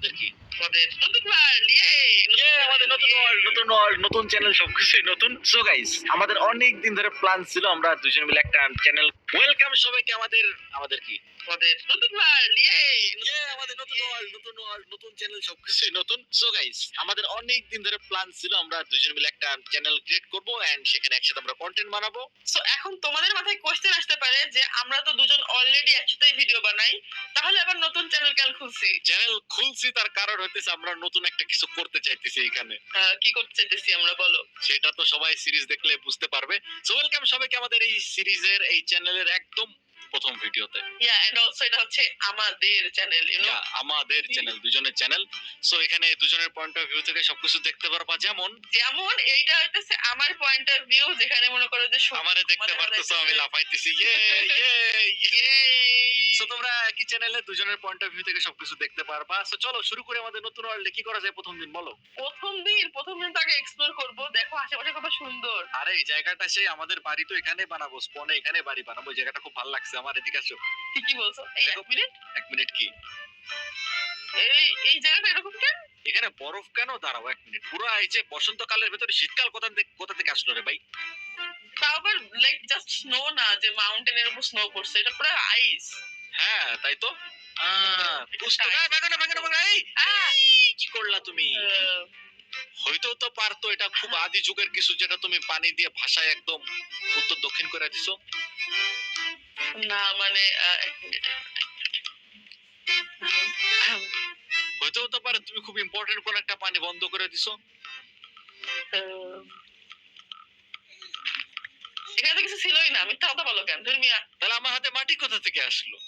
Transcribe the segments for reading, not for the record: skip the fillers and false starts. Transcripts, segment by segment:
আমাদের কি আমাদের নতুন ওয়ার্ল্ড আমাদের নতুন ওয়ার্ল্ড নতুন চ্যানেল সবকিছু নতুন। সো গাইস, আমাদের অনেক দিন ধরে প্ল্যান ছিল আমরা দুজন মিলে একটা চ্যানেল। ওয়েলকাম সবাইকে আমাদের কি আমাদের নতুন ওয়ার্ল্ড আমাদের নতুন চ্যানেল সবকিছু নতুন। সো গাইস, আমাদের অনেক দিন ধরে প্ল্যান ছিল আমরা দুজন মিলে একটা চ্যানেল ক্রিয়েট করব এন্ড সেখানে একসাথে আমরা কন্টেন্ট বানাবো। সো এখন তোমাদের মাথায় কোশ্চেন আসতে পারে যে আমরা তো দুজন অলরেডি একসাথে ভিডিও বানাই, তাহলে আবার নতুন চ্যানেল কেন খুলছি? চ্যানেল খুলছি তার কারণ হইতেছে আমরা নতুন একটা কিছু করতে চাইতেছি এখানে। কি করতে চাইতেছি আমরা, বলো? সেটা তো সবাই সিরিজ দেখলে বুঝতে পারবে। সো ওয়েলকাম সবাইকে আমাদের এই সিরিজের এই চ্যানেলের একদম প্রথম ভিডিওতে। এন্ড অলসো এটা হচ্ছে আমাদের চ্যানেল, আমাদের চ্যানেল, দুজনের চ্যানেল। সো এখানে দুজনের পয়েন্ট অফ ভিউ থেকে সবকিছু দেখতে পারবা। যেমন এইটা হইতেছে আমার পয়েন্ট অফ ভিউ, যেখানে মনে করো যে আমারে দেখতে পারতেছো আমি লাফাইতেছি। সো তোমরা একই চ্যানেলে দুজনের পয়েন্ট অফ ভিউ থেকে সবকিছু দেখতে পারবা। সো চলো শুরু করি আমাদের নতুন ওয়ার্ল্ডে। কি করা যায় প্রথম দিন বলো? প্রথম দিন তাকে এক্সপ্লোর করব। দেখো আশেপাশে কত সুন্দর। আরে এই জায়গাটা সেই আমাদের বাড়ি তো এখানে বানাবো, স্পনে এখানে বাড়ি বানাবো। এই জায়গাটা খুব ভালো লাগছে আমার। এদিকে আসো। ঠিকই বলছো। এই এক মিনিট কি এই জায়গাটা এরকম কেন? এখানে বরফ কেন? দাঁড়াও এক মিনিট। পুরো এই যে বসন্তকালের ভেতরে শীতকাল কোথা থেকে আসলো রে ভাই? তাও আবার লাইক জাস্ট স্নো না যে মাউন্টেনের উপর স্নো পড়ছে, এটা পুরো আইস। হ্যাঁ তাই তো। কি করলা তুমি? হয়তো তো পারতো। এটা খুব আদি যুগের কিছু, যেটা তুমি পানি দিয়ে ভাষায় একদম উত্তর দক্ষিণ করে দিছো। না মানে এক মিনিট। হয়তো তো পারে তুমি খুব ইম্পর্টেন্ট কোন একটা পানি বন্ধ করে দিছো। এখানে তো কিছু ছিলই না, মিথ্যা কথা বলো কেন তুমি? তাহলে আমার হাতে মাটি কোথা থেকে আসলো?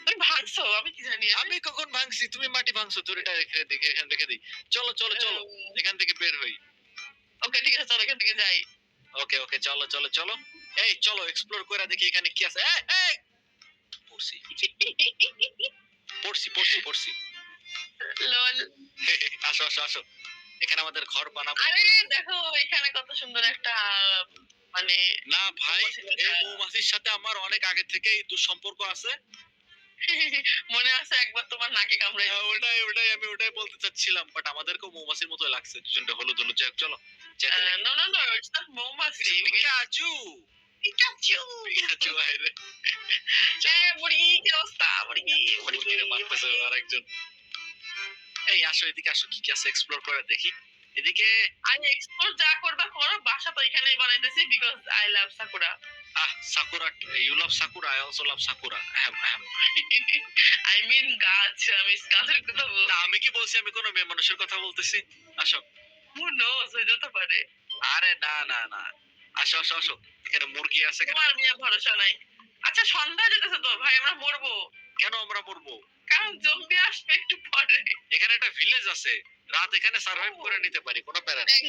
তুমি ভাঙছো, আমি কি জানি? আমি কখন ভাঙছি? তুমি মাটি ভাঙছো। তোর এটা দেখে এখানে রেখে দিই। চলো চলো চলো এখান থেকে বের হই। ওকে ঠিক আছে, চলো এখান থেকে যাই। ওকে ওকে চলো চলো চলো। এই চলো এক্সপ্লোর করে দেখি এখানে কি আছে। এই পড়ছি পড়ছি পড়ছি পড়ছি। লল। আসো আসো আসো, এখানে আমাদের ঘর বানাবো। আরে দেখো এখানে কত সুন্দর একটা মানে। না ভাই, এই মৌমাছির সাথে আমার অনেক আগে থেকেই দুঃসম্পর্ক আছে। মনে আছে একবার তোমার নাকে কামড়ে? আমি ওটাই বলতে চাচ্ছিলাম। বাট আমাদেরকেও মৌমাছির মতো লাগছে দুজনটা। হলুদ হলুদ। যাক চলো। No no no, it's not মৌমাছি। পিকাচু পিকাচু পিকাচু আরে। বুড়ি কি অবস্থা? বুড়ি মুরগিরে মারতেছে আরেকজন। এই আসো এদিকে আসো, কি কি আছে এক্সপ্লোর করে দেখি। এদিকে আমি এক্সপ্লোর যা করবা করো, বাসা তো এখানেই বানাইতেছি because I love Sakura. Sakura, you love Sakura, I also love Sakura. I mean গাছ, আমি গাছের কথা বলছি। না আমি কি বলছি? আমি কোন মেয়ে মানুষের কথা বলতেছি। আসো। হু নোজ, হইতে তো পারে। আরে না না না, আসো আসো আসো। এখানে মুরগি আছে। তোমার মিয়া ভরসা নাই। আচ্ছা সন্ধ্যা যেতেছে তো ভাই, আমরা মরবো। কেন আমরা মরবো? কারণ জম্বি আসবে একটু পরে। এখানে একটা ভিলেজ আছে, রাত এখানে সার্ভাইভ করে নিতে পারি, কোনো প্যারা নেই।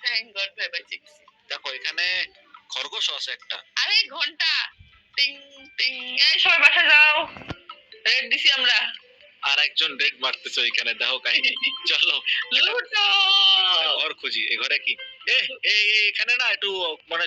থ্যাংক গড ভাই বাঁচিস। দেখো এখানে খরগোশ আছে একটা। আরে ঘন্টা টিং টিং। এই সবাই বাসা যাও, রেড দিছি আমরা। আর একজন রেড মারতেছে ওইখানে, দেখো কাহিনী। চলো লুটো। ঘর খুঁজি। এই ঘরে কি? এখানে না একটু মানে